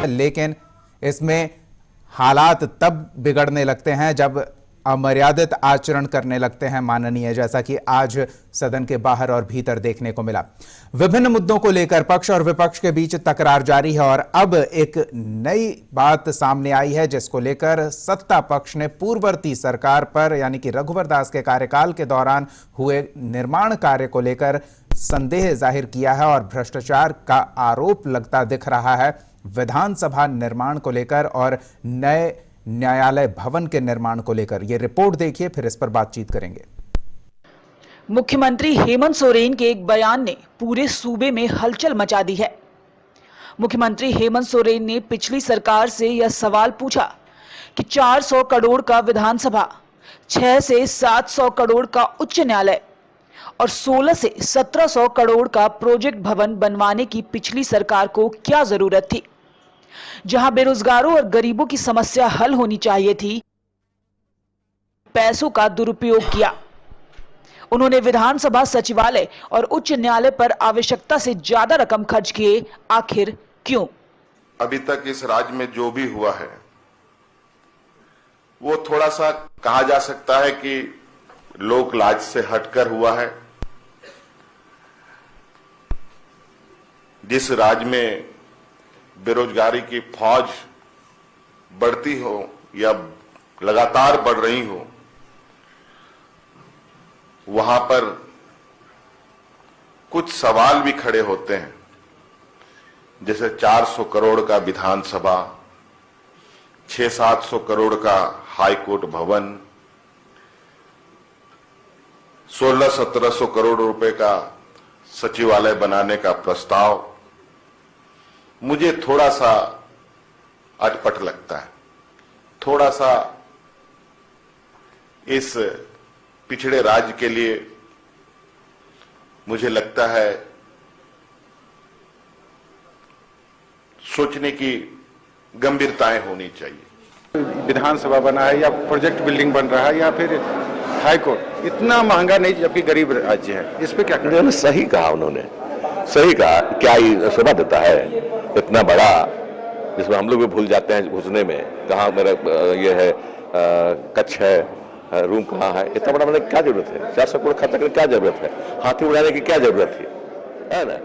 लेकिन इसमें हालात तब बिगड़ने लगते हैं जब अमर्यादित आचरण करने लगते हैं माननीय, जैसा कि आज सदन के बाहर और भीतर देखने को मिला। विभिन्न मुद्दों को लेकर पक्ष और विपक्ष के बीच तकरार जारी है और अब एक नई बात सामने आई है जिसको लेकर सत्ता पक्ष ने पूर्ववर्ती सरकार पर यानी कि रघुवर दास के कार्यकाल के दौरान हुए निर्माण कार्य को लेकर संदेह जाहिर किया है और भ्रष्टाचार का आरोप लगता दिख रहा है विधानसभा निर्माण को लेकर और नए न्यायालय भवन के निर्माण को लेकर। यह रिपोर्ट देखिए, फिर इस पर बातचीत करेंगे। मुख्यमंत्री हेमंत सोरेन के एक बयान ने पूरे सूबे में हलचल मचा दी है। मुख्यमंत्री हेमंत सोरेन ने पिछली सरकार से यह सवाल पूछा कि 400 करोड़ का विधानसभा, 6 से 700 करोड़ का उच्च न्यायालय और 16 से 1700 करोड़ का प्रोजेक्ट भवन बनवाने की पिछली सरकार को क्या जरूरत थी, जहां बेरोजगारों और गरीबों की समस्या हल होनी चाहिए थी। पैसों का दुरुपयोग किया। उन्होंने विधानसभा, सचिवालय और उच्च न्यायालय पर आवश्यकता से ज्यादा रकम खर्च किए। आखिर क्यों? अभी तक इस राज्य में जो भी हुआ है वो थोड़ा सा कहा जा सकता है कि लोक लाज से हटकर हुआ है। जिस राज्य में बेरोजगारी की फौज बढ़ती हो या लगातार बढ़ रही हो, वहां पर कुछ सवाल भी खड़े होते हैं, जैसे 400 करोड़ का विधानसभा, 600-700 करोड़ का हाईकोर्ट भवन, 1600-1700 करोड़ रुपए का सचिवालय बनाने का प्रस्ताव मुझे थोड़ा सा अटपट लगता है। थोड़ा सा इस पिछड़े राज्य के लिए मुझे लगता है सोचने की गंभीरताएं होनी चाहिए। विधानसभा बना है या प्रोजेक्ट बिल्डिंग बन रहा है या फिर हाईकोर्ट, इतना महंगा नहीं जबकि गरीब राज्य है, इस पे क्या उन्होंने सही कहा। उन्होंने सही कहा। क्या ये शोभा देता है इतना बड़ा, जिसमें हम लोग भी भूल जाते हैं घुसने में, कहाँ मेरा ये है कक्ष है, रूम कहाँ है। इतना बड़ा मतलब क्या जरूरत है? 400 करोड़ खर्च करने की क्या जरूरत है? हाथी उड़ाने की क्या जरूरत है ना?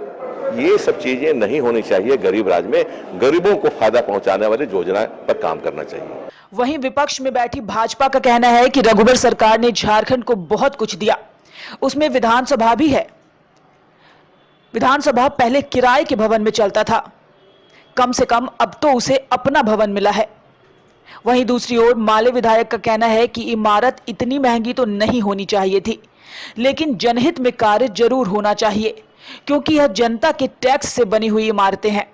ये सब चीजें नहीं होनी चाहिए। गरीब राज्य में गरीबों को फायदा पहुंचाने वाली योजना पर काम करना चाहिए। वहीं विपक्ष में बैठी भाजपा का कहना है कि रघुवर सरकार ने झारखंड को बहुत कुछ दिया, उसमें विधानसभा भी है। विधानसभा पहले किराए के भवन में चलता था, कम से कम अब तो उसे अपना भवन मिला है। वहीं दूसरी ओर माले विधायक का कहना है कि इमारत इतनी महंगी तो नहीं होनी चाहिए थी, लेकिन जनहित में कार्य जरूर होना चाहिए, क्योंकि यह जनता के टैक्स से बनी हुई इमारतें हैं।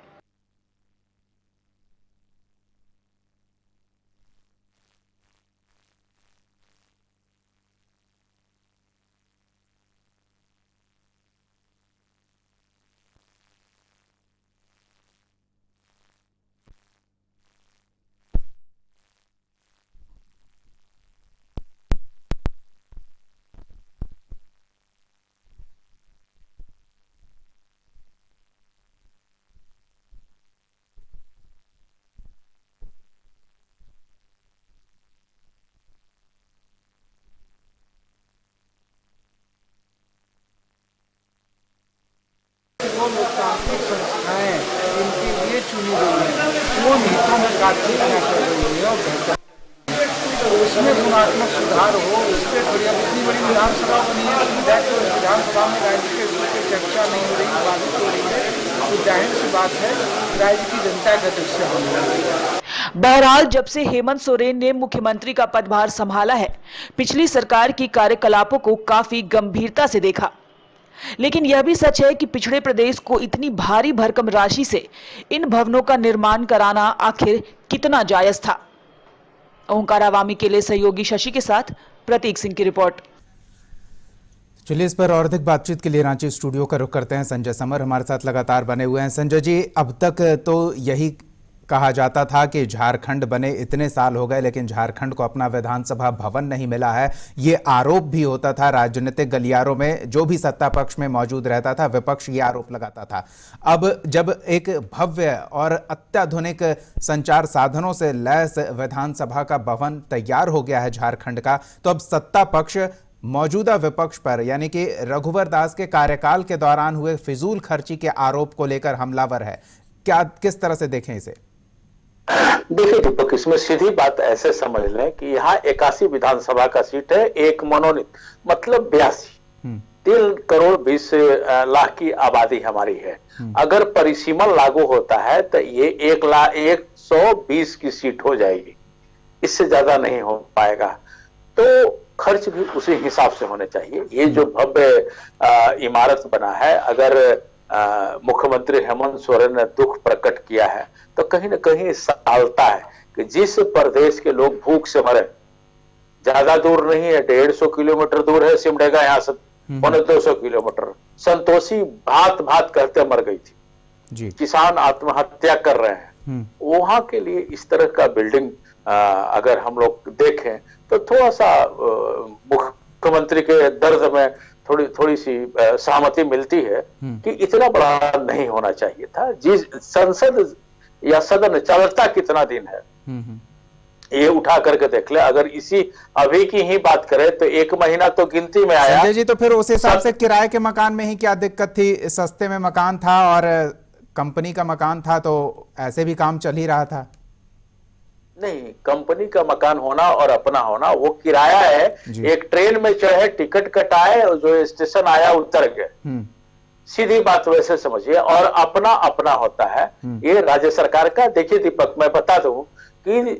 वो लोकतांत्रिक संस्थाएं इनके लिए चुनी गई हैं, वो नीतियों में कार्यवाही कर रही है और उसमें गुणात्मक सुधार हो, उसके थोड़ी। अब इतनी बड़ी विधानसभा बनी है, विधानसभा में राज्य के रूप में चर्चा नहीं हो रही, बाधित हो रही है, तो जाहिर सी बात है राज्य की जनता का दृश्य होने वाली है। बहरहाल जब से हेमंत सोरेन ने मुख्यमंत्री का पदभार संभाला है, पिछली सरकार की कार्यकलापों को काफी गंभीरता से देखा। लेकिन यह भी सच है कि पिछड़े प्रदेश को इतनी भारी भरकम राशि से इन भवनों का निर्माण कराना आखिर कितना जायज था। ओंकार आवामी के लिए सहयोगी शशि के साथ प्रतीक सिंह की रिपोर्ट। चलिए इस पर और अधिक बातचीत के लिए रांची स्टूडियो का रुख करते हैं। संजय समर हमारे साथ लगातार बने हुए हैं। संजय जी, अब तक तो यही कहा जाता था कि झारखंड बने इतने साल हो गए लेकिन झारखंड को अपना विधानसभा भवन नहीं मिला है, ये आरोप भी होता था राजनीतिक गलियारों में। जो भी सत्ता पक्ष में मौजूद रहता था विपक्ष ये आरोप लगाता था। अब जब एक भव्य और अत्याधुनिक संचार साधनों से लैस विधानसभा का भवन तैयार हो गया है झारखंड का, तो अब सत्ता पक्ष मौजूदा विपक्ष पर यानी कि रघुवर दास के कार्यकाल के दौरान हुए फिजूल खर्ची के आरोप को लेकर हमलावर है। क्या किस तरह से देखें इसे? देखिए दीपक, इसमें सीधी बात ऐसे समझ लें कि यहाँ 81 विधानसभा का सीट है, एक मनोनीत, मतलब 82। 3 करोड़ 20 लाख की आबादी हमारी है। अगर परिसीमन लागू होता है तो ये 1,120 की सीट हो जाएगी, इससे ज्यादा नहीं हो पाएगा। तो खर्च भी उसी हिसाब से होने चाहिए। ये जो भव्य इमारत बना है, अगर मुख्यमंत्री हेमंत सोरेन ने दुख प्रकट किया है तो कहीं ना कहीं सालता है कि जिस प्रदेश के लोग भूख से मरे, ज्यादा दूर नहीं है, 150 किलोमीटर दूर है सिमडेगा यहाँ से, 200 किलोमीटर। संतोषी भात भात कहते मर गई थी जी। किसान आत्महत्या कर रहे हैं। वहां के लिए इस तरह का बिल्डिंग अगर हम लोग देखें तो थोड़ा सा मुख्यमंत्री के दर्द में थोड़ी सी सहमति मिलती है कि इतना बड़ा नहीं होना चाहिए था। जिस संसद या सदन चलता कितना दिन है ये उठा करके देख ले। अगर इसी अभी की ही बात करें तो 1 महीना तो गिनती में आया। संजय जी, तो फिर उस हिसाब से किराए के मकान में ही क्या दिक्कत थी? सस्ते में मकान था और कंपनी का मकान था तो ऐसे भी काम चल ही रहा था। नहीं, कंपनी का मकान होना और अपना होना वो किराया है। एक ट्रेन में चढ़े, टिकट कटाए और जो स्टेशन आया उतर गए, सीधी बात वैसे समझिए। और अपना अपना होता है ये राज्य सरकार का। देखिए दीपक, मैं बता दूं कि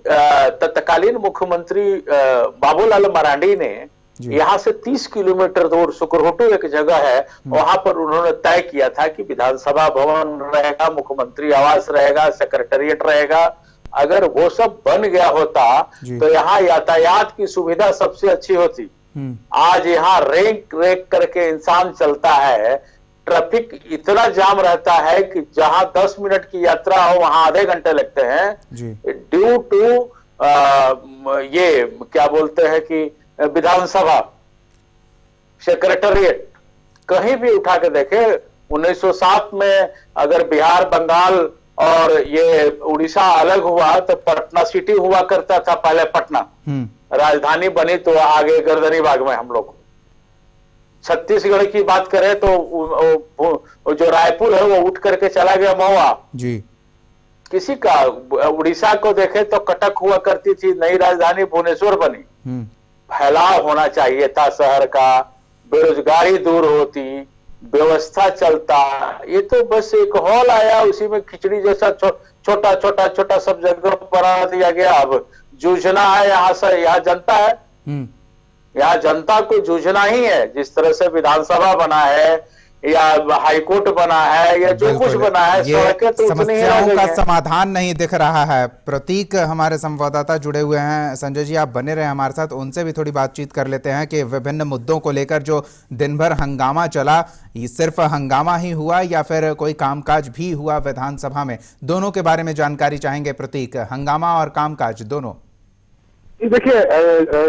तत्कालीन मुख्यमंत्री बाबूलाल मरांडी ने यहाँ से 30 किलोमीटर दूर सुकरहोटू एक जगह है, वहां पर उन्होंने तय किया था कि विधानसभा भवन रहेगा, मुख्यमंत्री आवास रहेगा, सेक्रेटेरिएट रहेगा। अगर वो सब बन गया होता तो यहाँ यातायात की सुविधा सबसे अच्छी होती। आज यहाँ रेंक रेक करके इंसान चलता है, ट्रैफिक इतना जाम रहता है कि जहां 10 मिनट की यात्रा हो वहां आधे घंटे लगते हैं ड्यू टू ये क्या बोलते हैं कि विधानसभा सेक्रेटेरिएट। कहीं भी उठा के देखे, 1907 में अगर बिहार, बंगाल और ये उड़ीसा अलग हुआ तो पटना सिटी हुआ करता था पहले। पटना राजधानी बनी तो आगे गर्दनी बाग में हम लोग। छत्तीसगढ़ की बात करें तो जो रायपुर है वो उठ करके चला गया महुआ जी। किसी का उड़ीसा को देखे तो कटक हुआ करती थी, नई राजधानी भुवनेश्वर बनी। फैलाव होना चाहिए था शहर का, बेरोजगारी दूर होती, व्यवस्था चलता। ये तो बस एक हॉल आया, उसी में खिचड़ी जैसा छोटा छोटा छोटा सब जगह बना दिया गया। अब जूझना है यहाँ से, यहाँ जनता है, यहाँ जनता को जूझना ही है। जिस तरह से विधानसभा बना है या हाईकोर्ट बना है या जो कुछ बना है, सड़कें तो समस्याओं का समाधान नहीं दिख रहा है। प्रतीक हमारे संवाददाता जुड़े हुए हैं। संजय जी, आप बने रहे हमारे साथ, उनसे भी थोड़ी बातचीत कर लेते हैं कि विभिन्न मुद्दों को लेकर जो दिन भर हंगामा चला, ये सिर्फ हंगामा ही हुआ या फिर कोई कामकाज भी हुआ विधानसभा में? दोनों के बारे में जानकारी चाहेंगे प्रतीक, हंगामा और कामकाज दोनों। देखिए,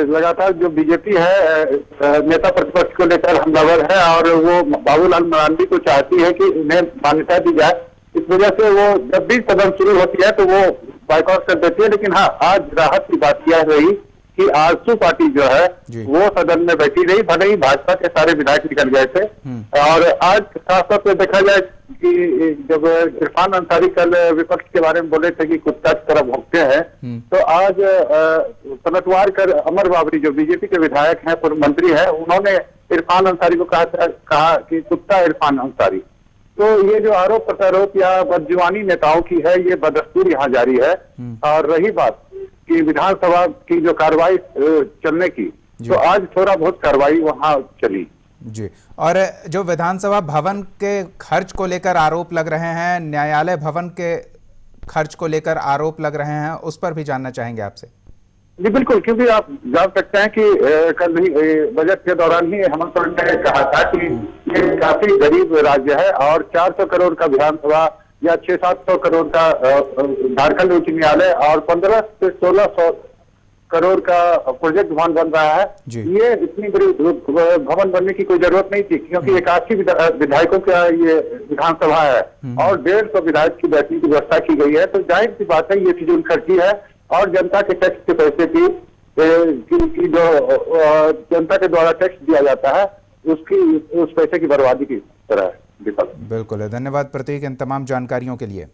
लगातार जो बीजेपी है नेता प्रतिपक्ष को लेकर हमलावर है और वो बाबूलाल मरांडी को चाहती है कि उन्हें मान्यता दी जाए। इस वजह से वो जब भी सदन शुरू होती है तो वो बाइकआउट कर देती है। लेकिन हाँ, आज राहत की बात यह रही कि आजसू पार्टी जो है वो सदन में बैठी रही, भले ही भाजपा के सारे विधायक निकल गए थे। और आज खास तौर पर देखा जाए कि जब इरफान अंसारी कल विपक्ष के बारे में बोले थे कि कुत्ता की तरह भौंकते हैं, तो आज पलटवार कर अमर बाबरी जो बीजेपी के विधायक हैं, पूर्व मंत्री हैं, उन्होंने इरफान अंसारी को कहा कि कुत्ता इरफान अंसारी। तो ये जो आरोप प्रत्यारोप या बदजुबानी नेताओं की है, ये बदस्तूर यहाँ जारी है। और रही बात कि विधानसभा की जो कार्रवाई चलने की, तो आज थोड़ा बहुत कार्रवाई वहां चली जी। और जो विधानसभा भवन के खर्च को लेकर आरोप लग रहे हैं, न्यायालय भवन के खर्च को लेकर आरोप लग रहे हैं, उस पर भी जानना चाहेंगे आपसे। जी बिल्कुल, क्योंकि आप जान सकते हैं कि कल ही बजट के दौरान ही हेमंत सोरेन ने कहा था कि ये काफी गरीब राज्य है और 400 करोड़ का विधानसभा या 600-700 करोड़ का झारखंड उच्च न्यायालय और 15 से 1600 करोड़ का प्रोजेक्ट भवन बन रहा है। ये इतनी बड़ी भवन बनने की कोई जरूरत नहीं थी, क्योंकि 81 विधायकों का ये विधानसभा है और 150 विधायक की बैठने की व्यवस्था की गई है। तो जाहिर सी बात है ये फिजूल खर्ची है और जनता के टैक्स के पैसे की जो जनता के द्वारा टैक्स दिया जाता है उस पैसे की बर्बादी की तरह है। बिल्कुल है। धन्यवाद प्रतीक इन तमाम जानकारियों के लिए।